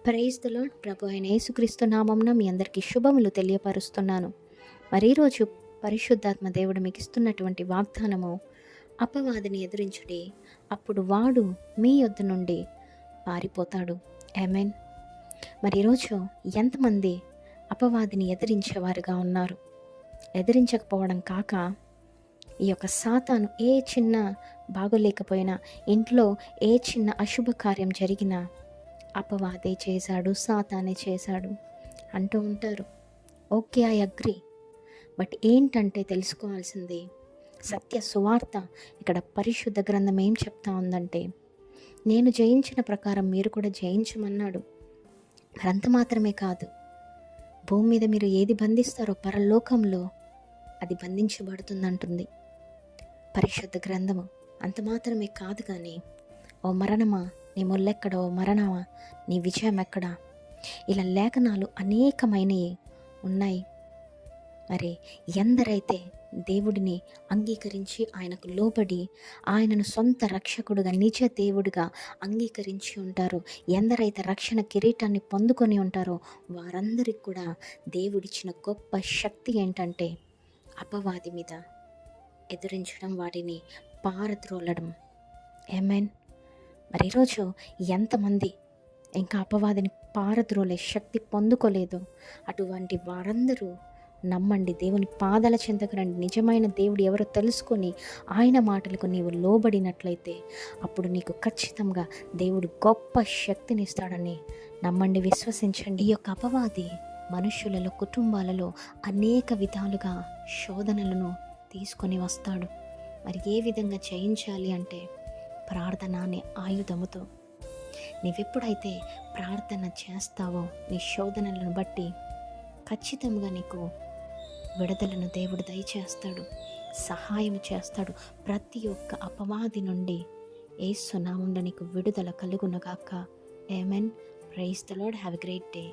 Praise the lord. ప్రభు అయిన యేసుక్రీస్తు నామమున మీ అందరికీ శుభములు తెలియపరుస్తున్నాను. మరి ఈరోజు పరిశుద్ధాత్మ దేవుడు మీకు ఇస్తున్నటువంటి వాగ్దానము, అపవాదిని ఎదిరించుడి, అప్పుడు వాడు మీ యొద్ద నుండి పారిపోతాడు. ఆమేన్. మరి ఈరోజు ఎంతమంది అపవాదిని ఎదిరించేవారుగా ఉన్నారు? ఎదిరించకపోవడం కాక ఈ యొక్క సాతాను ఏ చిన్న బాగోలేకపోయినా, ఇంట్లో ఏ చిన్న అశుభ కార్యం జరిగినా అపవాదే చేశాడు, సాతానే చేశాడు అంటూ ఉంటారు. Okay, I agree. బట్ ఏంటంటే తెలుసుకోవాల్సింది సత్య సువార్త. ఇక్కడ పరిశుద్ధ గ్రంథం ఏం చెప్తా ఉందంటే, నేను జయించిన ప్రకారం మీరు కూడా జయించమన్నాడు. అంత మాత్రమే కాదు, భూమి మీద మీరు ఏది బంధిస్తారో పరలోకంలో అది బంధించబడుతుందంటుంది పరిశుద్ధ గ్రంథము. అంత మాత్రమే కాదు కానీ, ఓ మరణమా నీ ముల్లెక్కడ, ఓ మరణమా నీ విజయం ఎక్కడా, ఇలా లేఖనాలు అనేకమైనవి ఉన్నాయి. మరి ఎందరైతే దేవుడిని అంగీకరించి ఆయనకు లోబడి ఆయనను సొంత రక్షకుడుగా నిజ దేవుడిగా అంగీకరించి ఉంటారో, ఎందరైతే రక్షణ కిరీటాన్ని పొందుకొని ఉంటారో, వారందరికి కూడా దేవుడిచ్చిన గొప్ప శక్తి ఏంటంటే అపవాది మీద ఎదిరించడం, వాటిని పారద్రోలడం. ఆమేన్. మరి ఈరోజు ఎంతమంది ఇంకా అపవాదిని పారద్రోలే శక్తి పొందుకోలేదు? అటువంటి వారందరూ నమ్మండి, దేవుని పాదాల చెంతకు రండి. నిజమైన దేవుడు ఎవరో తెలుసుకొని ఆయన మాటలకు నీవు లోబడినట్లయితే అప్పుడు నీకు ఖచ్చితంగా దేవుడు గొప్ప శక్తిని ఇస్తాడని నమ్మండి, విశ్వసించండి. ఈ యొక్క అపవాది మనుషులలో, కుటుంబాలలో అనేక విధాలుగా శోధనలను తీసుకొని వస్తాడు. మరి ఏ విధంగా జయించాలి అంటే ప్రార్థన అనే ఆయుధముతో. నీవెప్పుడైతే ప్రార్థన చేస్తావో నీ శోధనలను బట్టి ఖచ్చితంగా నీకు విడుదలను దేవుడు దయచేస్తాడు, సహాయం చేస్తాడు. ప్రతి ఒక్క అపవాది నుండి యేసు నామమున నీకు విడుదల కలుగునుగాక. Amen. Praise the Lord. Have a great day.